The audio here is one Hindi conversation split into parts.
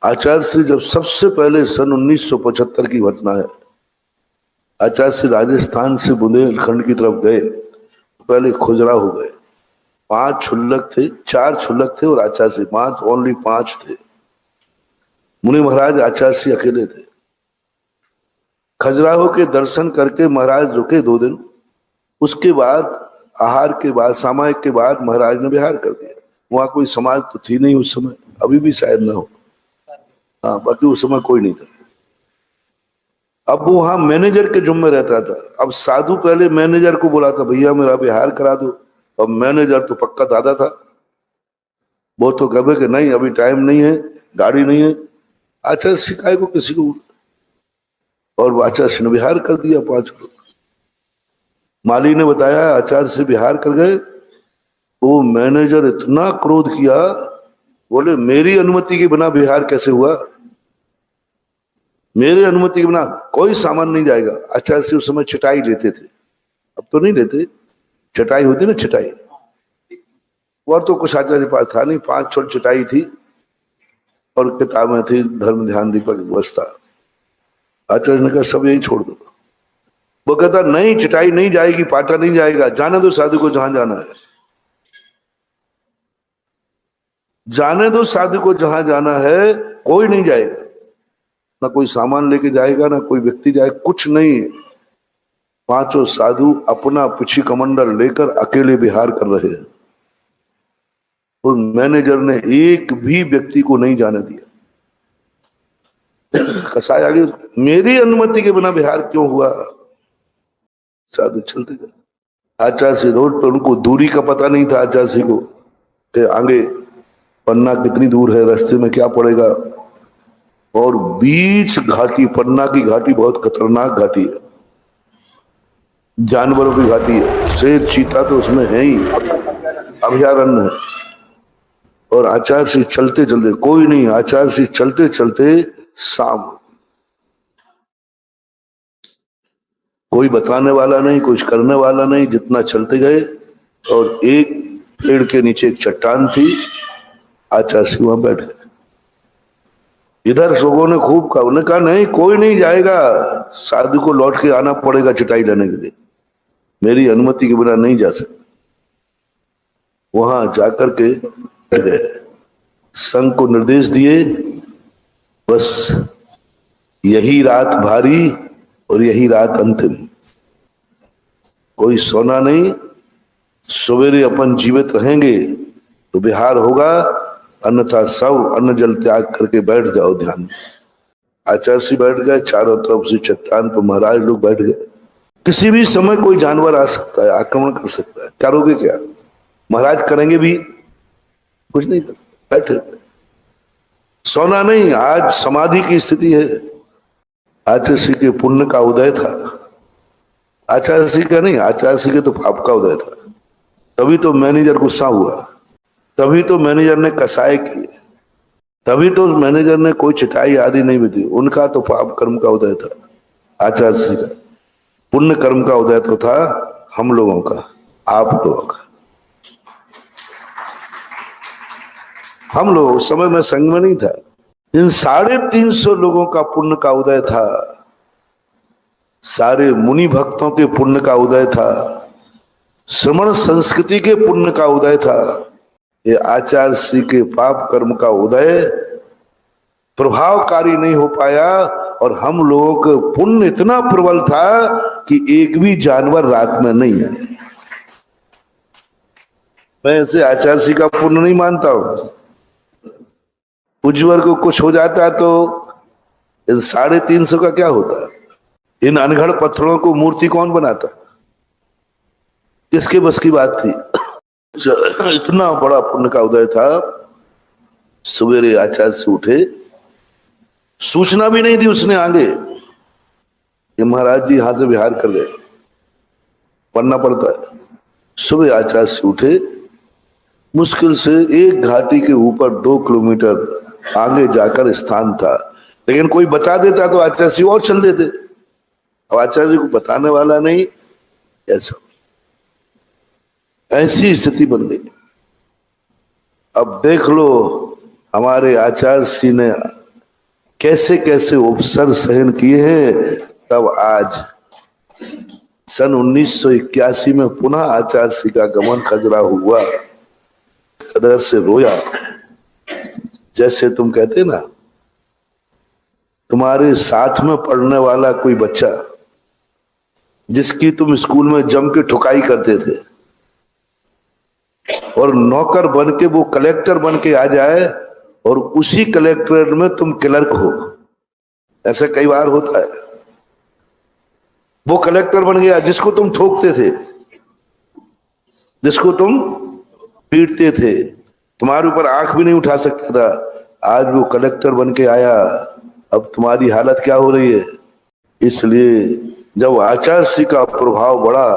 आचार्य श्री जब सबसे पहले सन 1975 की घटना है, आचार्य श्री राजस्थान से बुंदेलखंड की तरफ गए, पहले खुजरा हो गए। 5 क्षुल्लक थे, 4 क्षुल्लक थे और आचार्य श्री ओनली 5 थे। मुनि महाराज आचार्य श्री अकेले थे। खजुराहो के दर्शन करके महाराज रुके 2 दिन। उसके बाद आहार के बाद, सामायिक के बाद महाराज ने विहार कर दिया। वहां कोई समाज तो थी नहीं उस समय, अभी भी शायद ना हो। हाँ, बाकी उस समय कोई नहीं था। अब वो वहां मैनेजर के जुम्मे रहता था। अब साधु पहले मैनेजर को बोला था, भैया मेरा विहार करा दो। अब मैनेजर तो पक्का दादा था, वो तो कहे कि नहीं अभी टाइम नहीं है, गाड़ी नहीं है। आचार्य सिखाए को किसी को, और आचार्य ने विहार कर दिया 5 लोग। माली ने बताया आचार्य से विहार कर गए। वो मैनेजर इतना क्रोध किया, बोले मेरी अनुमति के बिना विहार कैसे हुआ? मेरी अनुमति के बिना कोई सामान नहीं जाएगा। आचार्य से उस समय चटाई लेते थे, अब तो नहीं लेते। चटाई होती ना, चटाई, और तो कुछ आचार्य पास था नहीं। 5 छोटी चटाई थी और किताबें थी, धर्म ध्यान दीपक व्यवस्था। आचार्य ने कहा सब यही छोड़ दो। वो कहता नहीं, चटाई नहीं जाएगी, पाटा नहीं जाएगा, जाने दो साधु को जहां जाना है, जाने दो साधु को जहां जाना है। कोई नहीं जाएगा, ना कोई सामान लेके जाएगा, ना कोई व्यक्ति जाएगा, कुछ नहीं। 5 साधु अपना पिछी कमंडल लेकर अकेले विहार कर रहे हैं। और मैनेजर ने एक भी व्यक्ति को नहीं जाने दिया। कसाई आगे, मेरी अनुमति के बिना विहार क्यों हुआ? साधु चलते गए। आचार्य से रोड पर, उनको दूरी का पता नहीं था आचार्य जी को, कि आगे पन्ना कितनी दूर है, रास्ते में क्या पड़ेगा। और बीच घाटी, पन्ना की घाटी बहुत खतरनाक घाटी है, जानवरों की घाटी है। शेर चीता तो उसमें है ही, अभयारण्य है। और आचार्य से चलते चलते, कोई नहीं, आचार्य से चलते चलते शाम, कोई बताने वाला नहीं, कुछ करने वाला नहीं। जितना चलते गए, और एक पेड़ के नीचे एक चट्टान थी, आचार्य सिंह वहां बैठ गए। इधर लोगों ने खूब कहा, उन्होंने कहा नहीं कोई नहीं जाएगा, साधु को लौट के आना पड़ेगा चटाई लेने के लिए, मेरी अनुमति के बिना नहीं जा सकते। वहां जाकर के बैठ गए, संघ को निर्देश दिए, बस यही रात भारी और यही रात अंतिम, कोई सोना नहीं। सवेरे अपन जीवित रहेंगे तो विहार होगा, अन्यथा सब अन्न जल त्याग करके बैठ जाओ ध्यान में। आचार्य से बैठ गए, चारों तरफ से चट्टान पर महाराज लोग बैठ गए। किसी भी समय कोई जानवर आ सकता है, आक्रमण कर सकता है, करोगे क्या? महाराज करेंगे भी कुछ नहीं कर, बैठे। सोना नहीं, आज समाधि की स्थिति है। आचार्य श्री के पुण्य का उदय था, आचार्य श्री का नहीं, आचार्य श्री के तो पाप का उदय था। तभी तो मैनेजर गुस्सा हुआ, तभी तो मैनेजर ने कसाई किए, तभी तो मैनेजर ने कोई चटाई आदि नहीं दी। उनका तो पाप कर्म का उदय था, आचार्य श्री का पुण्य कर्म का उदय तो था हम लोगों का, आप लोगों का। हम लोग उस समय में संग में नहीं था। इन 350 लोगों का पुण्य का उदय था, सारे मुनि भक्तों के पुण्य का उदय था, श्रमण संस्कृति के पुण्य का उदय था। ये आचार्य श्री के पाप कर्म का उदय प्रभावकारी नहीं हो पाया। और हम लोगों का पुण्य इतना प्रबल था कि एक भी जानवर रात में नहीं आए। मैं ऐसे आचार्य श्री का पुण्य नहीं मानता हूं। उज्जवल को कुछ हो जाता है तो इन 350 का क्या होता? इन अनगढ़ पत्थरों को मूर्ति कौन बनाता? किसके बस की बात थी? इतना बड़ा पुण्य का उदय था। सवेरे आचार्य से उठे, सूचना भी नहीं दी उसने आगे कि महाराज जी हाथ में विहार कर गए, पढ़ना पड़ता है। सुबह आचार्य से उठे, मुश्किल से एक घाटी के ऊपर 2 किलोमीटर आगे जाकर स्थान था, लेकिन कोई बता देता तो आचार्य जी और चल देते। अब आचार्य जी को बताने वाला नहीं, ऐसा ऐसी स्थिति बन गई। अब देख लो, हमारे आचार्य जी ने कैसे कैसे उपसर सहन किए हैं, तब आज सन 1981 में पुनः आचार्य श्री का गमन खजुराहो हुआ। कदर से रोया, जैसे तुम कहते ना, तुम्हारे साथ में पढ़ने वाला कोई बच्चा जिसकी तुम स्कूल में जम के ठुकाई करते थे और नौकर बन के वो कलेक्टर बन के आ जाए और उसी कलेक्टरेट में तुम क्लर्क हो। ऐसा कई बार होता है। वो कलेक्टर बन गया जिसको तुम ठोकते थे, जिसको तुम पीटते थे, तुम्हारे ऊपर आंख भी नहीं उठा सकता था, आज वो कलेक्टर बन के आया। अब तुम्हारी हालत क्या हो रही है। इसलिए जब आचार्य श्री का प्रभाव बढ़ा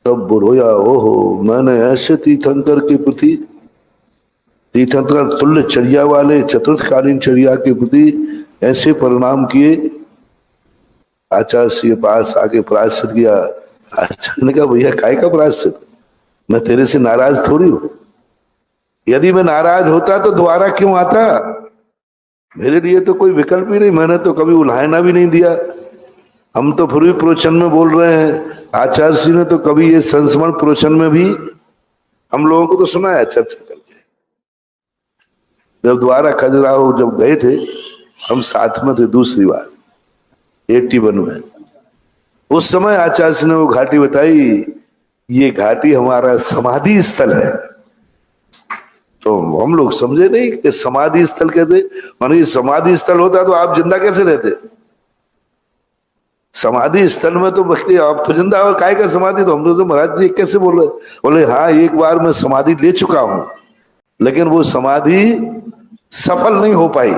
तब वो रोया, ओहो मैंने ऐसे तीर्थंकर के प्रति, तीर्थंकर तुल्य चर्या वाले चतुर्थकालीन चर्या के प्रति ऐसे परिणाम किए। आचार्य श्री के पास आके प्रायश्चित किया। आचार्य ने कहा भैया काय का प्रायश्चित, मैं तेरे से नाराज थोड़ी हूं। यदि मैं नाराज होता तो दोबारा क्यों आता, मेरे लिए तो कोई विकल्प ही नहीं, मैंने तो कभी उल्हायना भी नहीं दिया। हम तो फिर भी प्रवचन में बोल रहे हैं, आचार्य श्री ने तो कभी ये संस्मरण प्रवचन में भी हम लोगों को तो सुनाया चर्चा करके। जब दोबारा खजुराहो जब गए थे, हम साथ में थे दूसरी बार 81 में, उस समय आचार्य श्री ने वो घाटी बताई, ये घाटी हमारा समाधि स्थल है। तो हम लोग समझे नहीं कि समाधि स्थल कहते, माने समाधि स्थल होता तो आप जिंदा कैसे रहते। समाधि स्थल में तो बख्ती आप तो जिंदा, और काय का समाधि। तो हम लोग तो महाराज जी कैसे बोल रहे, बोले हाँ एक बार मैं समाधि ले चुका हूं, लेकिन वो समाधि सफल नहीं हो पाई।